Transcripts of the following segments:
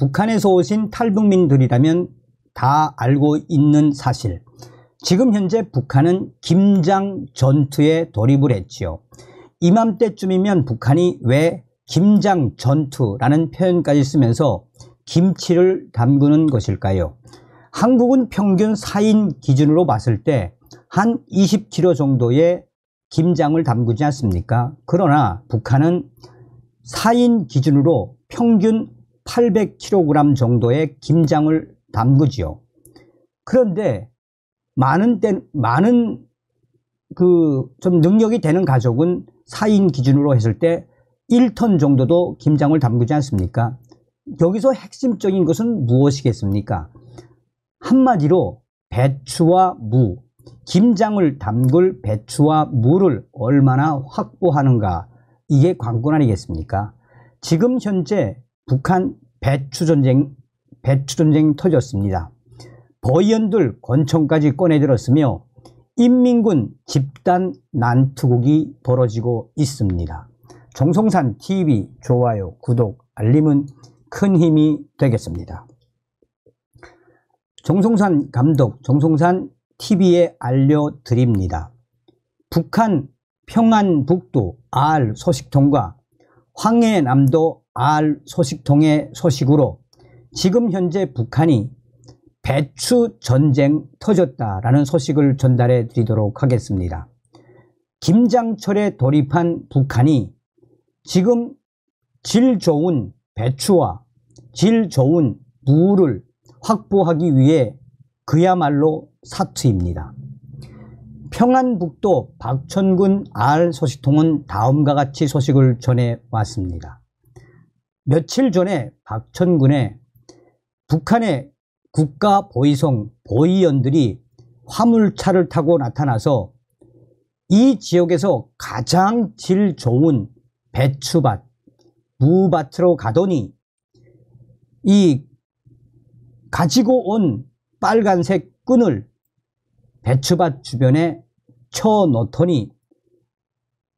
북한에서 오신 탈북민들이라면 다 알고 있는 사실. 지금 현재 북한은 김장 전투에 돌입을 했지요. 이맘때쯤이면 북한이 왜 김장 전투라는 표현까지 쓰면서 김치를 담그는 것일까요? 한국은 평균 4인 기준으로 봤을 때 한 20kg 정도의 김장을 담그지 않습니까? 그러나 북한은 4인 기준으로 평균 800kg 정도의 김장을 담그지요. 그런데 많은 좀 능력이 되는 가족은 4인 기준으로 했을 때 1톤 정도도 김장을 담그지 않습니까? 여기서 핵심적인 것은 무엇이겠습니까? 한마디로 배추와 무, 김장을 담글 배추와 무를 얼마나 확보하는가, 이게 관건 아니겠습니까? 지금 현재 북한 배추전쟁 터졌습니다. 버이언들 권총까지 꺼내들었으며 인민군 집단 난투극이 벌어지고 있습니다. 정성산 TV 좋아요, 구독, 알림은 큰 힘이 되겠습니다. 정성산 감독, 정성산 TV에 알려드립니다. 북한 평안북도 R 소식통과 황해남도 R 소식통의 소식으로 지금 현재 북한이 배추 전쟁 터졌다라는 소식을 전달해 드리도록 하겠습니다. 김장철에 돌입한 북한이 지금 질 좋은 배추와 질 좋은 무를 확보하기 위해 그야말로 사투입니다. 평안북도 박천군 R 소식통은 다음과 같이 소식을 전해왔습니다. 며칠 전에 박천군에 북한의 국가보위성 보위원들이 화물차를 타고 나타나서 이 지역에서 가장 질 좋은 배추밭, 무밭으로 가더니 이 가지고 온 빨간색 끈을 배추밭 주변에 쳐놓더니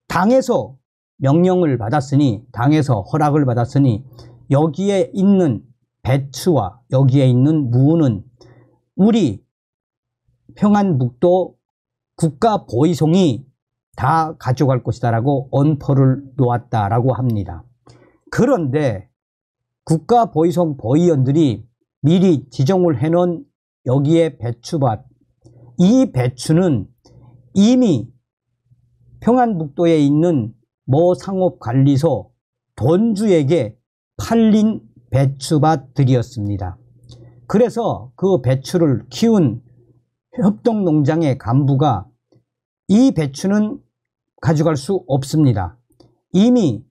당에서 명령을 받았으니, 당에서 허락을 받았으니 여기에 있는 배추와 여기에 있는 무는 우리 평안북도 국가보위성이 다 가져갈 것이다 라고 언포를 놓았다라고 합니다. 그런데 국가보위성 보위원들이 미리 지정을 해놓은 여기에 배추밭, 이 배추는 이미 평안북도에 있는 모 상업관리소 돈주에게 팔린 배추밭들이었습니다. 그래서 그 배추를 키운 협동농장의 간부가 이 배추는 가져갈 수 없습니다. 이미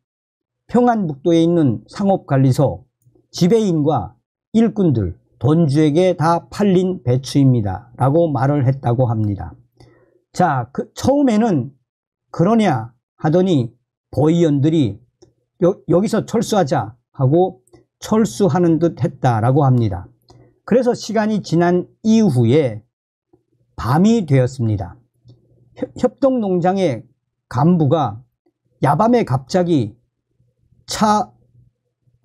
평안북도에 있는 상업관리소 지배인과 일꾼들, 돈주에게 다 팔린 배추입니다 라고 말을 했다고 합니다. 자, 처음에는 그러냐 하더니 보위원들이 여기서 철수하자 하고 철수하는 듯 했다라고 합니다. 그래서 시간이 지난 이후에 밤이 되었습니다. 협동농장의 간부가 야밤에 갑자기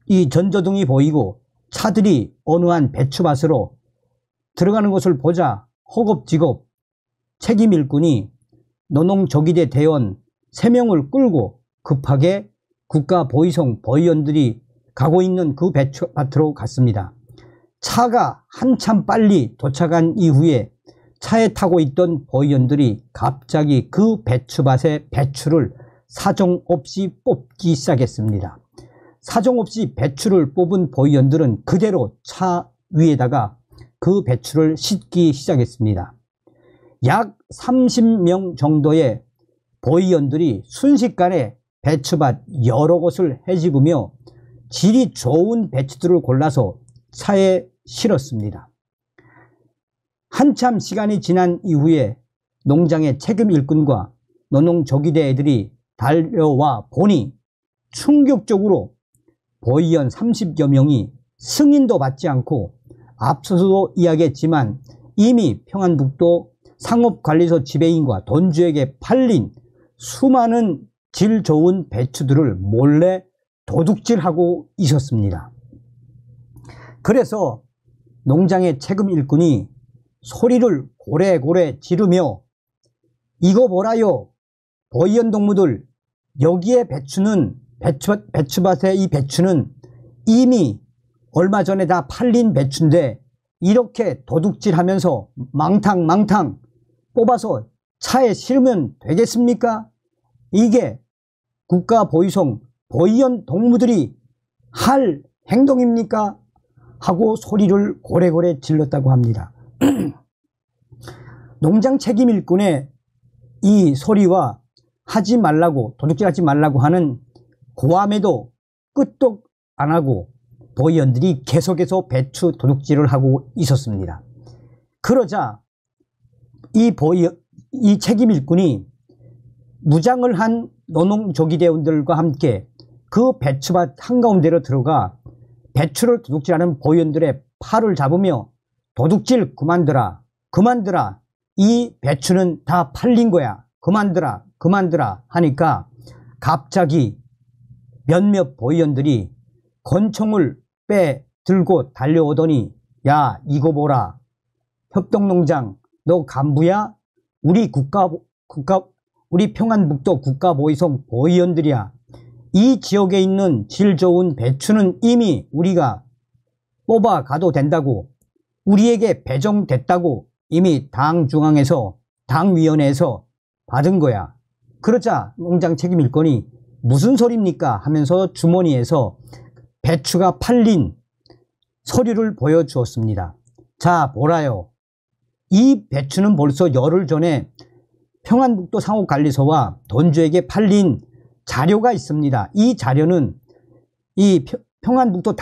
이 전조등이 보이고 차들이 어느 한 배추밭으로 들어가는 것을 보자 허겁지겁 책임 일꾼이 노농조기대 대원 3명을 끌고 급하게 국가보위성 보위원들이 가고 있는 그 배추밭으로 갔습니다. 차가 한참 빨리 도착한 이후에 차에 타고 있던 보위원들이 갑자기 그 배추밭의 배추를 사정없이 뽑기 시작했습니다. 사정없이 배추를 뽑은 보위원들은 그대로 차 위에다가 그 배추를 싣기 시작했습니다. 약 30명 정도의 보위원들이 순식간에 배추밭 여러 곳을 헤집으며 질이 좋은 배추들을 골라서 차에 실었습니다. 한참 시간이 지난 이후에 농장의 책임 일꾼과 노농조기대 애들이 달려와 보니 충격적으로 보위원 30여 명이 승인도 받지 않고 앞서서도 이야기했지만 이미 평안북도 상업관리소 지배인과 돈주에게 팔린 수많은 질 좋은 배추들을 몰래 도둑질하고 있었습니다. 그래서 농장의 책임 일꾼이 소리를 고래고래 지르며 이거 보라요. 보이연 동무들, 여기에 배추밭의 이 배추는 이미 얼마 전에 다 팔린 배추인데 이렇게 도둑질하면서 망탕 뽑아서 차에 실으면 되겠습니까? 이게 국가보위성 보이연 동무들이 할 행동입니까? 하고 소리를 고래고래 질렀다고 합니다. 농장 책임 일꾼의 이 소리와 하지 말라고, 도둑질하지 말라고 하는 고함에도 끄떡 안 하고 보이연들이 계속해서 배추 도둑질을 하고 있었습니다. 그러자 이 책임 일꾼이 무장을 한 노농조기대원들과 함께 그 배추밭 한가운데로 들어가 배추를 도둑질하는 보이연들의 팔을 잡으며 도둑질 그만둬라, 그만둬라, 이 배추는 다 팔린 거야, 그만둬라, 그만둬라 하니까 갑자기 몇몇 보이연들이 권총을 들고 달려오더니 야 이거 보라, 협동농장 너 간부야? 우리 평안북도 국가보위성 보이연들이야. 이 지역에 있는 질 좋은 배추는 이미 우리가 뽑아 가도 된다고, 우리에게 배정됐다고 이미 당중앙에서 당위원회에서 받은 거야. 그러자 농장 책임 일꾼이 무슨 소리입니까? 하면서 주머니에서 배추가 팔린 서류를 보여주었습니다. 자 보라요. 이 배추는 벌써 열흘 전에 평안북도 상업관리소와 돈주에게 팔린 자료가 있습니다. 이 자료는 이 평안북도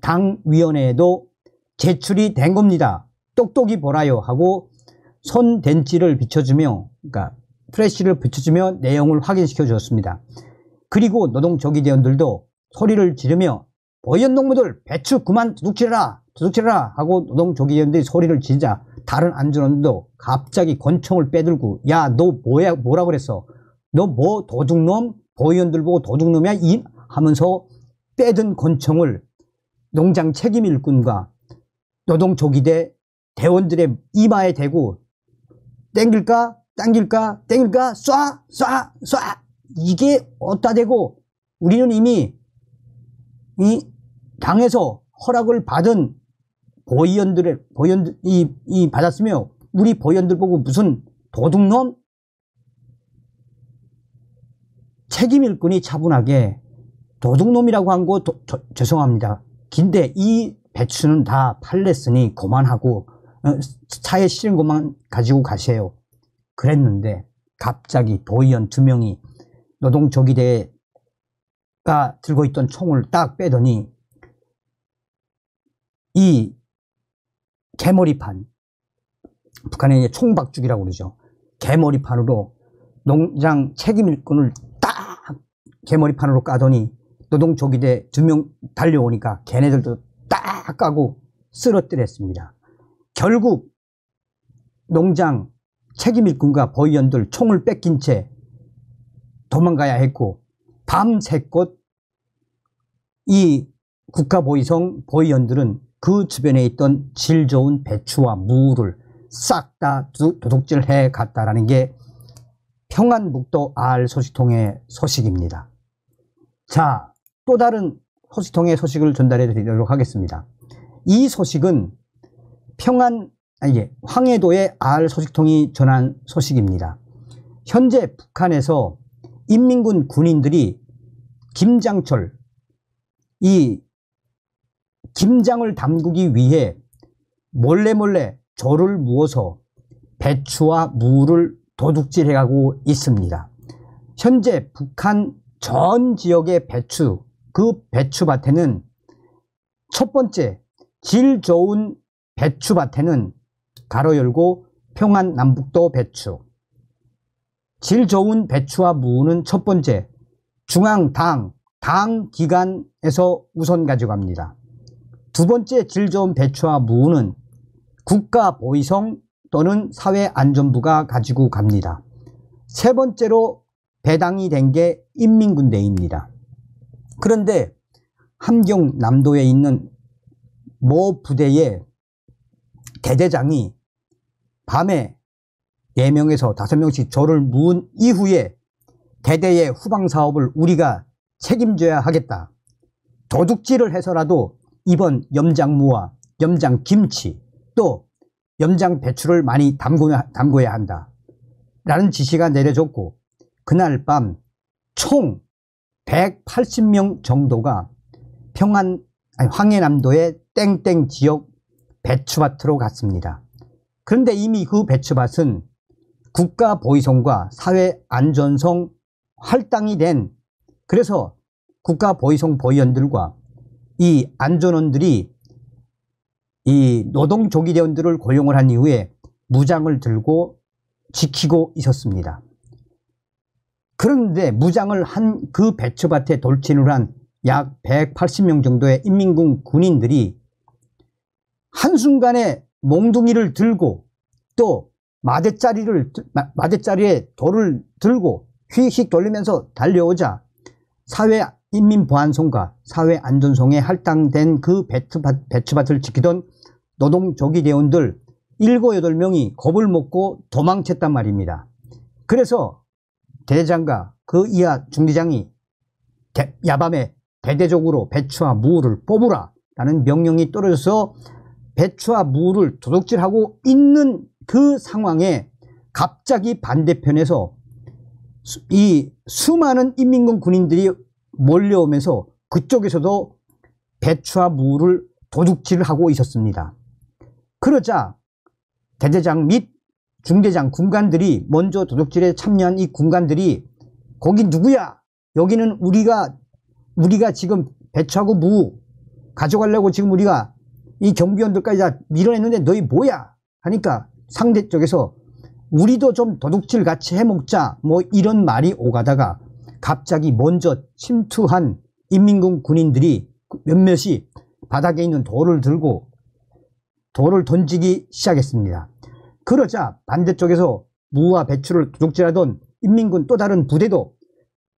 당위원회에도 제출이 된 겁니다. 똑똑히 보라요 하고 손 댄지를 비춰주며, 그러니까 프레시를 비춰주며 내용을 확인시켜 주었습니다. 그리고 노동조기대원들도 소리를 지르며 보이연 동무들 배추 그만 도둑질해라 하고 노동조기대원들이 소리를 지르자 다른 안전원도 갑자기 권총을 빼들고 야 너 뭐라 그랬어? 너 뭐 도둑놈? 보이연들 보고 도둑놈이야? 하면서 빼든 권총을 농장 책임 일꾼과 노동조기대 대원들의 이마에 대고 땡길까 쏴 이게 어디다 대고 우리는 이미 이 당에서 허락을 받은 보이연들이 받았으며 우리 보이연들 보고 무슨 도둑놈? 책임 일꾼이 차분하게 도둑놈이라고 한 거 죄송합니다. 근데 이 배추는 다 팔렸으니 그만하고 차에 실은 것만 가지고 가세요. 그랬는데 갑자기 보이연 2명이 노동조기대가 들고 있던 총을 딱 빼더니 이 개머리판, 북한에 이제 총박죽이라고 그러죠. 개머리판으로 농장 책임 일꾼을 딱 개머리판으로 까더니 노동조기대 2명 달려오니까 걔네들도 딱 까고 쓰러뜨렸습니다. 결국 농장 책임 일꾼과 보이연들 총을 뺏긴 채 도망가야 했고 밤새껏 이 국가보위성 보이연들은 그 주변에 있던 질 좋은 배추와 무를 싹 다 도둑질해 갔다라는 게 평안북도 알소식통의 소식입니다. 자, 또 다른 소식통의 소식을 전달해 드리도록 하겠습니다. 이 소식은 황해도의 알소식통이 전한 소식입니다. 현재 북한에서 인민군 군인들이 김장철, 이 김장을 담그기 위해 몰래 조를 무어서 배추와 무를 도둑질해가고 있습니다. 현재 북한 전 지역의 그 배추밭에는 첫 번째 질 좋은 배추밭에는 가로 열고 평안남북도 배추, 질 좋은 배추와 무는 첫 번째 중앙당 기관에서 우선 가져갑니다. 두 번째 질 좋은 배추와 무는 국가보위성 또는 사회안전부가 가지고 갑니다. 세 번째로 배당이 된 게 인민군대입니다. 그런데 함경남도에 있는 모 부대의 대대장이 밤에 4명에서 5명씩 저를 모은 이후에 대대의 후방 사업을 우리가 책임져야 하겠다. 도둑질을 해서라도 이번 염장무와 염장김치 또 염장배추를 많이 담궈야 한다. 라는 지시가 내려졌고 그날 밤 총 180명 정도가 황해남도의 땡땡 지역 배추밭으로 갔습니다. 그런데 이미 그 배추밭은 국가보위성과 사회안전성 할당이 된, 그래서 국가보위성 보위원들과 이 안전원들이 이 노동조기대원들을 고용을 한 이후에 무장을 들고 지키고 있었습니다. 그런데 무장을 한 그 배추밭에 돌진을 한 약 180명 정도의 인민군 군인들이 한순간에 몽둥이를 들고 또 마대짜리에 돌을 들고 휙휙 돌리면서 달려오자 사회인민보안성과 사회안전성에 할당된 그 배추밭을 지키던 노동조기대원들 7, 8명이 겁을 먹고 도망쳤단 말입니다. 그래서 대대장과 그 이하 중대장이 야밤에 대대적으로 배추와 무를 뽑으라 라는 명령이 떨어져서 배추와 무를 도둑질하고 있는 그 상황에 갑자기 반대편에서 이 수많은 인민군 군인들이 몰려오면서 그쪽에서도 배추와 무를 도둑질을 하고 있었습니다. 그러자 대대장 및 중대장 군관들이 먼저 도둑질에 참여한 이 군관들이 거기 누구야? 여기는 우리가 지금 배추하고 무 가져가려고 지금 우리가 이 경비원들까지 다 밀어냈는데 너희 뭐야? 하니까 상대 쪽에서 우리도 좀 도둑질 같이 해먹자 뭐 이런 말이 오가다가 갑자기 먼저 침투한 인민군 군인들이 몇몇이 바닥에 있는 돌을 들고 돌을 던지기 시작했습니다. 그러자 반대쪽에서 무와 배추를 도둑질하던 인민군 또 다른 부대도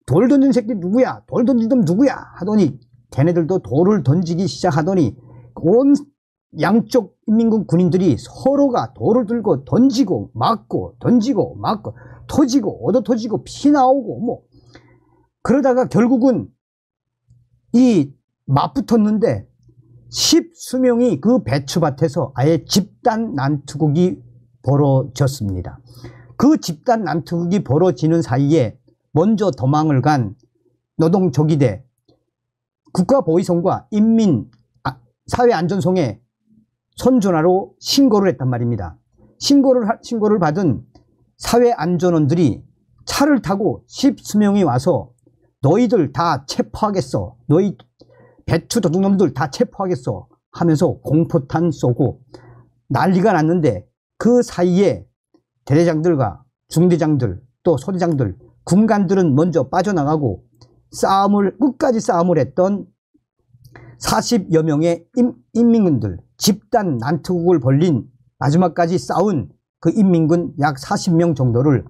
돌 던진 새끼 누구야? 돌 던진 놈 누구야? 하더니 걔네들도 돌을 던지기 시작하더니 온 양쪽 인민군 군인들이 서로가 돌을 들고 던지고 맞고 던지고 맞고 터지고 얻어 터지고 피 나오고 뭐 그러다가 결국은 이 맞붙었는데 10수명이 그 배추밭에서 아예 집단 난투극이 벌어졌습니다. 그 집단 난투극이 벌어지는 사이에 먼저 도망을 간 노동조기대 국가보위성과 사회안전성에 선전화로 신고를 했단 말입니다. 신고를 받은 사회안전원들이 차를 타고 10수명이 와서 너희들 다 체포하겠어. 너희 배추 도둑놈들 다 체포하겠어 하면서 공포탄 쏘고 난리가 났는데 그 사이에 대대장들과 중대장들 또 소대장들 군관들은 먼저 빠져나가고 끝까지 싸움을 했던 40여 명의 인민군들 집단 난투극을 벌린 마지막까지 싸운 그 인민군 약 40명 정도를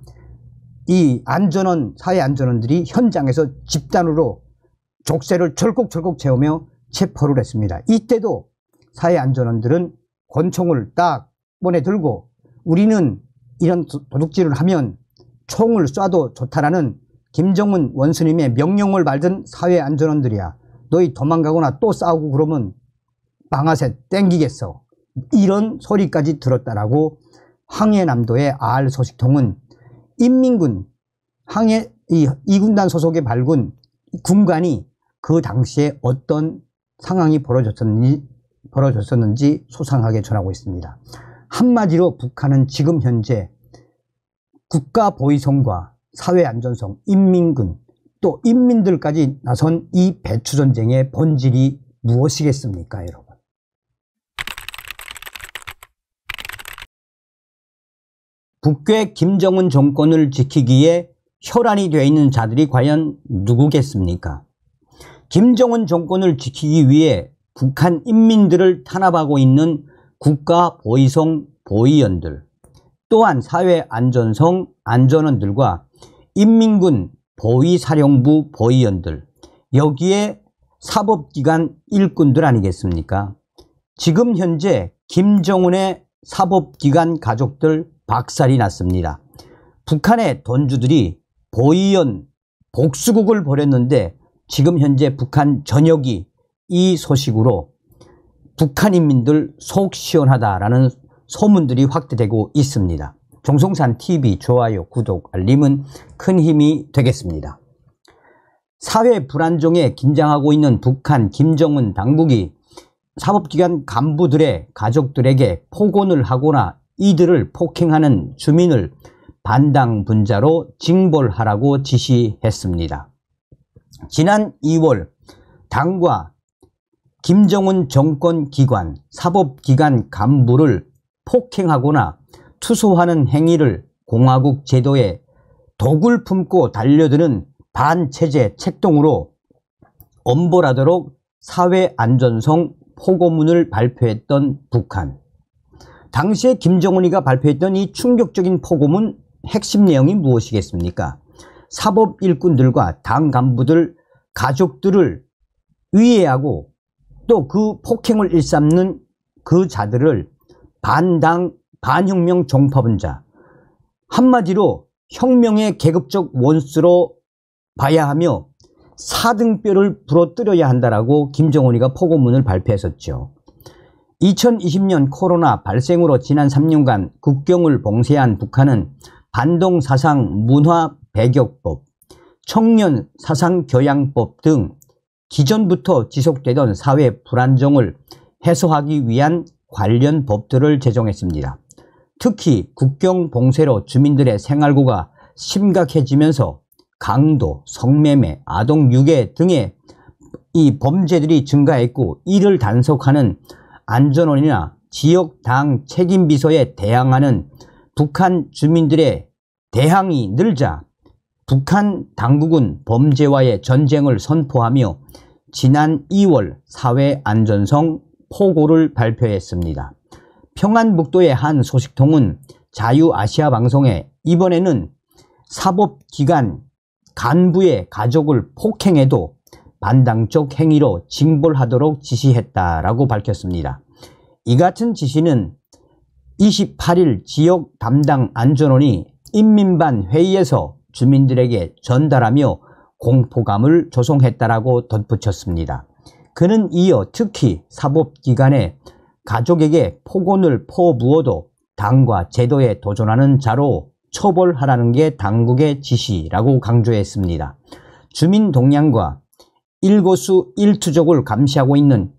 이 사회안전원들이 현장에서 집단으로 족쇄를 철컥철컥 채우며 체포를 했습니다. 이때도 사회안전원들은 권총을 딱 꺼내 들고 우리는 이런 도둑질을 하면 총을 쏴도 좋다라는 김정은 원수님의 명령을 받은 사회안전원들이야. 너희 도망가거나 또 싸우고 그러면 방아쇠 땡기겠어. 이런 소리까지 들었다라고 황해남도의 알소식통은 인민군 이군단 소속의 발군 군관이 그 당시에 어떤 상황이 벌어졌었는지 소상하게 전하고 있습니다. 한마디로 북한은 지금 현재 국가보위성과 사회안전성, 인민군 또 인민들까지 나선 이 배추전쟁의 본질이 무엇이겠습니까, 여러분? 북괴 김정은 정권을 지키기에 혈안이 되어 있는 자들이 과연 누구겠습니까? 김정은 정권을 지키기 위해 북한 인민들을 탄압하고 있는 국가보위성 보위원들, 또한 사회안전성 안전원들과 인민군 보위사령부 보위원들, 여기에 사법기관 일꾼들 아니겠습니까? 지금 현재 김정은의 사법기관 가족들 박살이 났습니다. 북한의 돈주들이 보이연 복수국을 벌였는데 지금 현재 북한 전역이 이 소식으로 북한인민들 속 시원하다라는 소문들이 확대되고 있습니다. 종송산TV 좋아요, 구독, 알림은 큰 힘이 되겠습니다. 사회 불안정에 긴장하고 있는 북한 김정은 당국이 사법기관 간부들의 가족들에게 폭언을 하거나 이들을 폭행하는 주민을 반당분자로 징벌하라고 지시했습니다. 지난 2월 당과 김정은 정권 기관, 사법기관 간부를 폭행하거나 투소하는 행위를 공화국 제도에 독을 품고 달려드는 반체제 책동으로 엄벌하도록 사회안전성 포고문을 발표했던 북한. 당시에 김정은이가 발표했던 이 충격적인 포고문 핵심 내용이 무엇이겠습니까? 사법 일꾼들과 당 간부들 가족들을 위해하고 또 그 폭행을 일삼는 그 자들을 반당 반혁명 종파분자, 한마디로 혁명의 계급적 원수로 봐야 하며 사등뼈를 부러뜨려야 한다라고 김정은이가 포고문을 발표했었죠. 2020년 코로나 발생으로 지난 3년간 국경을 봉쇄한 북한은 반동사상 문화배격법, 청년사상교양법 등 기존부터 지속되던 사회 불안정을 해소하기 위한 관련 법들을 제정했습니다. 특히 국경 봉쇄로 주민들의 생활고가 심각해지면서 강도, 성매매, 아동유괴 등의 이 범죄들이 증가했고 이를 단속하는 안전원이나 지역당 책임비서에 대항하는 북한 주민들의 대항이 늘자 북한 당국은 범죄와의 전쟁을 선포하며 지난 2월 사회안전성 포고를 발표했습니다. 평안북도의 한 소식통은 자유아시아방송에 이번에는 사법기관 간부의 가족을 폭행해도 반당적 행위로 징벌하도록 지시했다라고 밝혔습니다. 이 같은 지시는 28일 지역 담당 안전원이 인민반 회의에서 주민들에게 전달하며 공포감을 조성했다라고 덧붙였습니다. 그는 이어 특히 사법기관의 가족에게 폭언을 퍼부어도 당과 제도에 도전하는 자로 처벌하라는 게 당국의 지시라고 강조했습니다. 주민 동향과 일거수 일투족을 감시하고 있는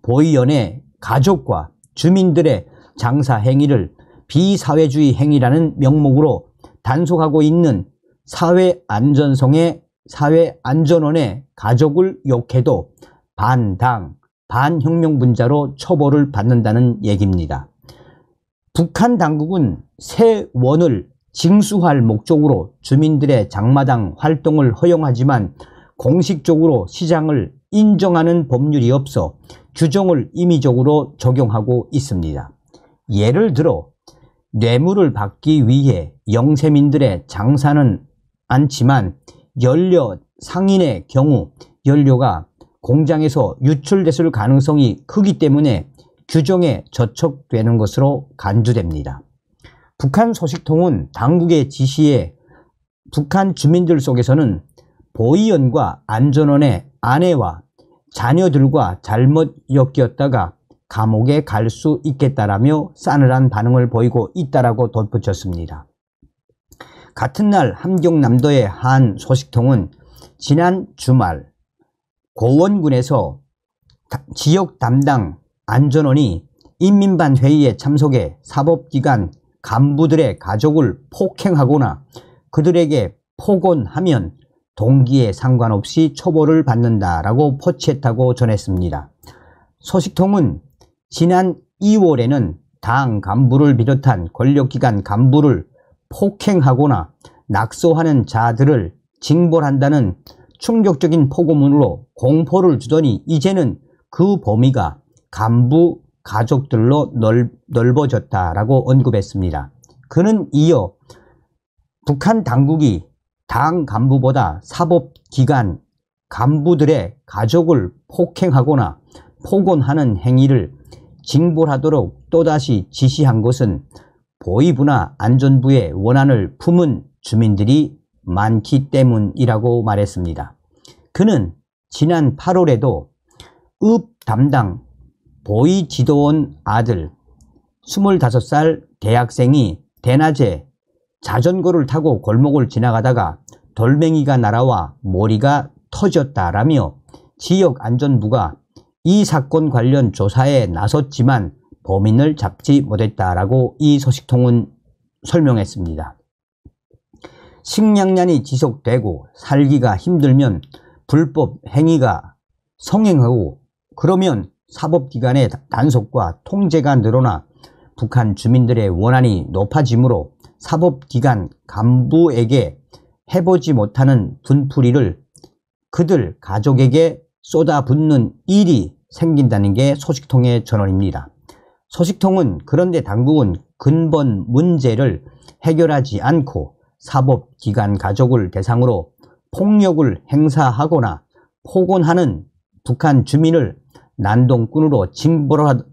국가보위원회 가족과 주민들의 장사 행위를 비사회주의 행위라는 명목으로 단속하고 있는 사회안전원의 가족을 욕해도 반당, 반혁명분자로 처벌을 받는다는 얘기입니다. 북한 당국은 새 원을 징수할 목적으로 주민들의 장마당 활동을 허용하지만 공식적으로 시장을 인정하는 법률이 없어 규정을 임의적으로 적용하고 있습니다. 예를 들어 뇌물을 받기 위해 영세민들의 장사는 않지만 연료 상인의 경우 연료가 공장에서 유출됐을 가능성이 크기 때문에 규정에 저촉되는 것으로 간주됩니다. 북한 소식통은 당국의 지시에 북한 주민들 속에서는 보위원과 안전원의 아내와 자녀들과 잘못 엮였다가 감옥에 갈 수 있겠다라며 싸늘한 반응을 보이고 있다라고 덧붙였습니다. 같은 날 함경남도의 한 소식통은 지난 주말 고원군에서 지역 담당 안전원이 인민반 회의에 참석해 사법기관 간부들의 가족을 폭행하거나 그들에게 폭언하면 동기에 상관없이 처벌을 받는다라고 포치했다고 전했습니다. 소식통은 지난 2월에는 당 간부를 비롯한 권력기관 간부를 폭행하거나 낙서하는 자들을 징벌한다는 충격적인 포고문으로 공포를 주더니 이제는 그 범위가 간부 가족들로 넓어졌다라고 언급했습니다. 그는 이어 북한 당국이 당 간부보다 사법기관 간부들의 가족을 폭행하거나 폭언하는 행위를 징벌하도록 또다시 지시한 것은 보위부나 안전부의 원한을 품은 주민들이 많기 때문이라고 말했습니다. 그는 지난 8월에도 읍 담당 보위지도원 아들 25살 대학생이 대낮에 자전거를 타고 골목을 지나가다가 돌멩이가 날아와 머리가 터졌다라며 지역안전부가 이 사건 관련 조사에 나섰지만 범인을 잡지 못했다라고 이 소식통은 설명했습니다. 식량난이 지속되고 살기가 힘들면 불법 행위가 성행하고 그러면 사법기관의 단속과 통제가 늘어나 북한 주민들의 원한이 높아지므로 사법기관 간부에게 해보지 못하는 분풀이를 그들 가족에게 쏟아붓는 일이 생긴다는 게 소식통의 전언입니다. 소식통은 그런데 당국은 근본 문제를 해결하지 않고 사법기관 가족을 대상으로 폭력을 행사하거나 폭언하는 북한 주민을 난동꾼으로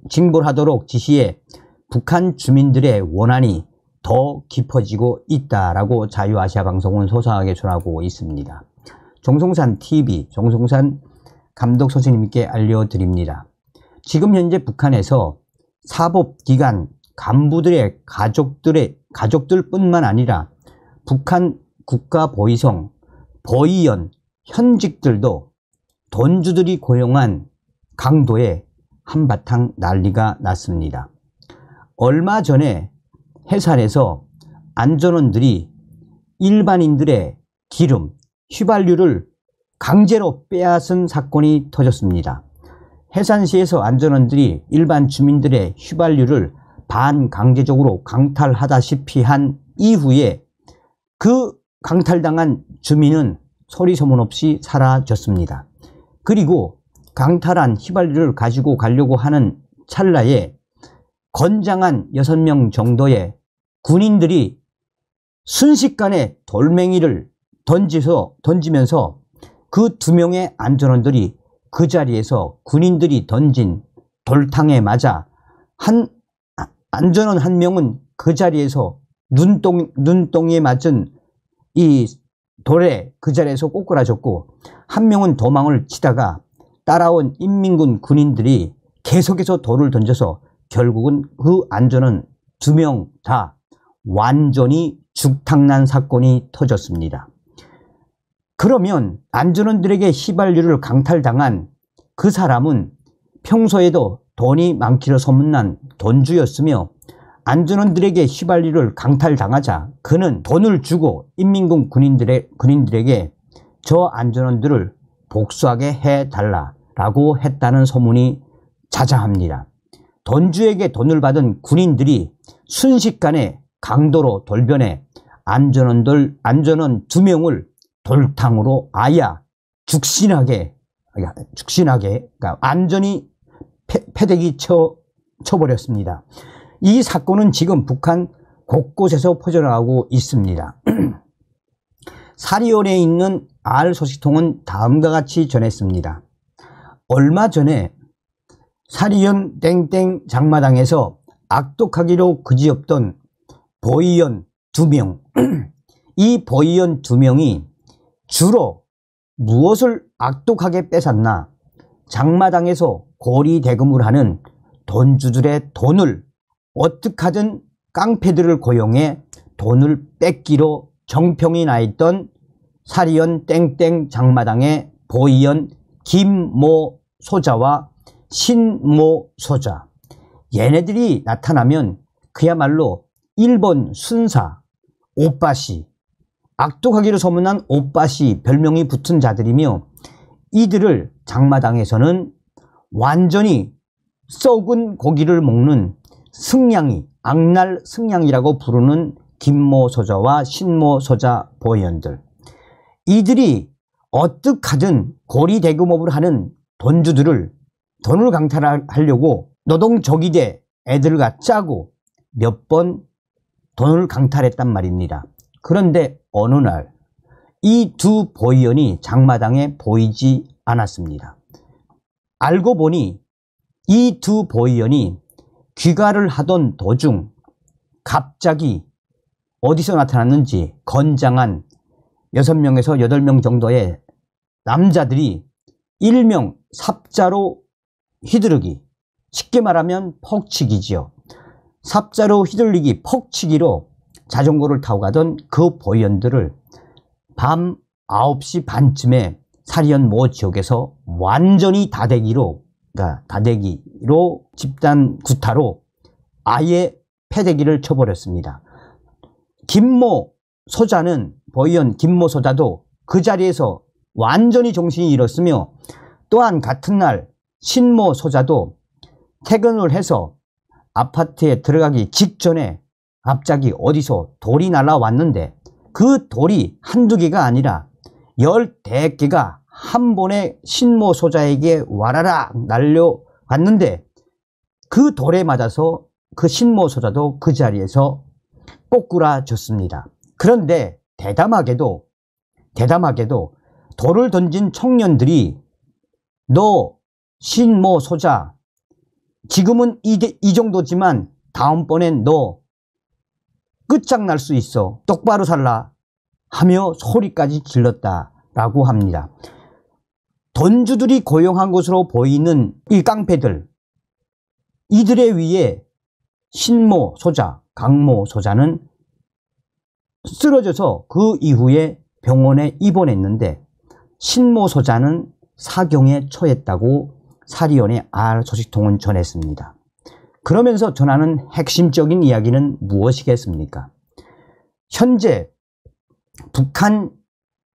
징벌하도록 지시해 북한 주민들의 원한이 더 깊어지고 있다라고 자유아시아방송은 소상하게 전하고 있습니다. 정성산 TV, 정성산 감독 선생님께 알려드립니다. 지금 현재 북한에서 사법기관 간부들의 가족들뿐만 아니라 북한 국가보위성, 보위원, 현직들도 돈주들이 고용한 강도에 한바탕 난리가 났습니다. 얼마 전에 해산에서 안전원들이 일반인들의 기름, 휘발유를 강제로 빼앗은 사건이 터졌습니다. 해산시에서 안전원들이 일반 주민들의 휘발유를 반강제적으로 강탈하다시피 한 이후에 그 강탈당한 주민은 소리 소문 없이 사라졌습니다. 그리고 강탈한 휘발유를 가지고 가려고 하는 찰나에 건장한 6명 정도의 군인들이 순식간에 돌멩이를 던지면서 그 2명의 안전원들이 그 자리에서 군인들이 던진 돌탕에 맞아 안전원 1명은 그 자리에서 눈동이에 맞은 이 돌에 그 자리에서 꼬꾸라졌고 1명은 도망을 치다가 따라온 인민군 군인들이 계속해서 돌을 던져서 결국은 그 안전원 2명 다 완전히 죽탕난 사건이 터졌습니다. 그러면 안전원들에게 휘발유를 강탈당한 그 사람은 평소에도 돈이 많기로 소문난 돈주였으며 안전원들에게 휘발유를 강탈당하자 그는 돈을 주고 인민군 군인들에게 저 안전원들을 복수하게 해달라라고 했다는 소문이 자자합니다. 돈주에게 돈을 받은 군인들이 순식간에 강도로 돌변해 안전원 2명을 돌탕으로 아야 죽신하게 그러니까 완전히 패대기 쳐버렸습니다. 이 사건은 지금 북한 곳곳에서 퍼져나가고 있습니다. 사리온에 있는 알 소식통은 다음과 같이 전했습니다. 얼마 전에 사리온 땡땡 장마당에서 악독하기로 그지없던 보위원 2명 이 보위원 2명이 주로 무엇을 악독하게 뺏었나? 장마당에서 고리 대금을 하는 돈주들의 돈을 어떻게 하든 깡패들을 고용해 돈을 뺏기로 정평이 나 있던 사리온 땡땡 장마당의 보위원 김모 소자와 신모 소자, 얘네들이 나타나면 그야말로 일본 순사 오빠시, 악독하기로 소문난 오빠시 별명이 붙은 자들이며 이들을 장마당에서는 완전히 썩은 고기를 먹는 승냥이, 악날 승냥이라고 부르는 김모 소자와 신모 소자 보위원들, 이들이 어떻게 하든 고리대금업을 하는 돈주들을 돈을 강탈하려고 노동조기대 애들과 짜고 몇 번 돈을 강탈했단 말입니다. 그런데 어느 날 이 2 보위원이 장마당에 보이지 않았습니다. 알고 보니 이 두 보위원이 귀가를 하던 도중 갑자기 어디서 나타났는지 건장한 6명에서 8명 정도의 남자들이 일명 삽자로 휘두르기, 쉽게 말하면 퍽치기지요. 삽자로 휘둘리기, 퍽치기로 자전거를 타고 가던 그 보위원들을 밤 9시 반쯤에 사리현 모 지역에서 완전히 다대기로 집단 구타로 아예 패대기를 쳐버렸습니다. 김모 소자는, 보위원 김모 소자도 그 자리에서 완전히 정신이 잃었으며, 또한 같은 날 신모 소자도 퇴근을 해서 아파트에 들어가기 직전에 갑자기 어디서 돌이 날아왔는데, 그 돌이 한두 개가 아니라 10대개가 한 번에 신모 소자에게 와라락 날려왔는데, 그 돌에 맞아서 그 신모 소자도 그 자리에서 꼬꾸라졌습니다. 그런데 대담하게도 돌을 던진 청년들이 너 신모 소자 지금은 이 정도지만 다음번엔 너 끝장날 수 있어, 똑바로 살라 하며 소리까지 질렀다라고 합니다. 돈주들이 고용한 것으로 보이는 이 깡패들, 이들에 의해 신모 소자, 강모 소자는 쓰러져서 그 이후에 병원에 입원했는데, 신모 소자는 사경에 처했다고 사리온의 알 소식통은 전했습니다. 그러면서 전하는 핵심적인 이야기는 무엇이겠습니까? 현재 북한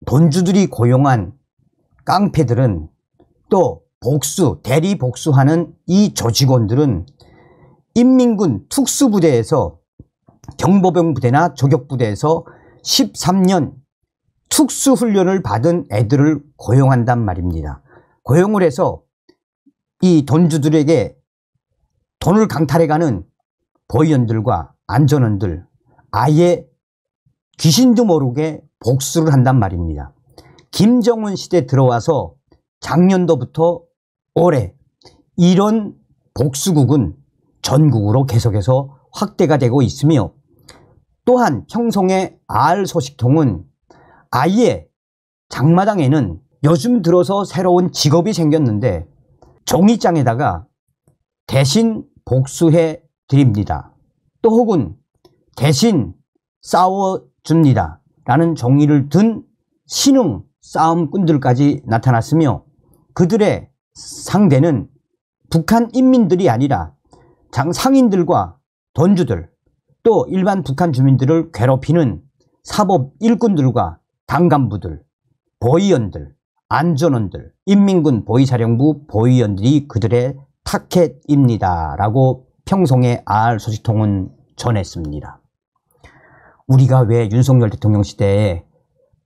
돈주들이 고용한 깡패들은, 또 대리 복수하는 이 조직원들은 인민군 특수부대에서, 경보병 부대나 조격부대에서 13년 특수훈련을 받은 애들을 고용한단 말입니다. 고용을 해서 이 돈주들에게 돈을 강탈해가는 보위원들과 안전원들, 아예 귀신도 모르게 복수를 한단 말입니다. 김정은 시대 들어와서 작년도부터 올해 이런 복수국은 전국으로 계속해서 확대가 되고 있으며, 또한 평송의 알 소식통은 아예 장마당에는 요즘 들어서 새로운 직업이 생겼는데, 종이장에다가 대신 복수해 드립니다, 또 혹은 대신 싸워줍니다 라는 종이를 든 신흥 싸움꾼들까지 나타났으며, 그들의 상대는 북한 인민들이 아니라 상인들과 돈주들, 또 일반 북한 주민들을 괴롭히는 사법 일꾼들과 당간부들, 보위원들, 안전원들, 인민군 보위사령부 보위원들이 그들의 타켓입니다 라고 평송의 알 소식통은 전했습니다. 우리가 왜 윤석열 대통령 시대에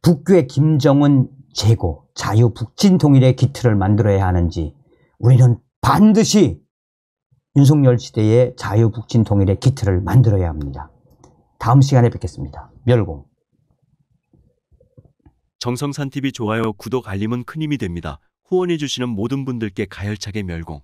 북괴 김정은 제고, 자유 북진 통일의 기틀을 만들어야 하는지, 우리는 반드시 윤석열 시대의 자유 북진 통일의 기틀을 만들어야 합니다. 다음 시간에 뵙겠습니다. 멸공. 정성산TV 좋아요, 구독, 알림은 큰 힘이 됩니다. 후원해주시는 모든 분들께 가열차게 멸공.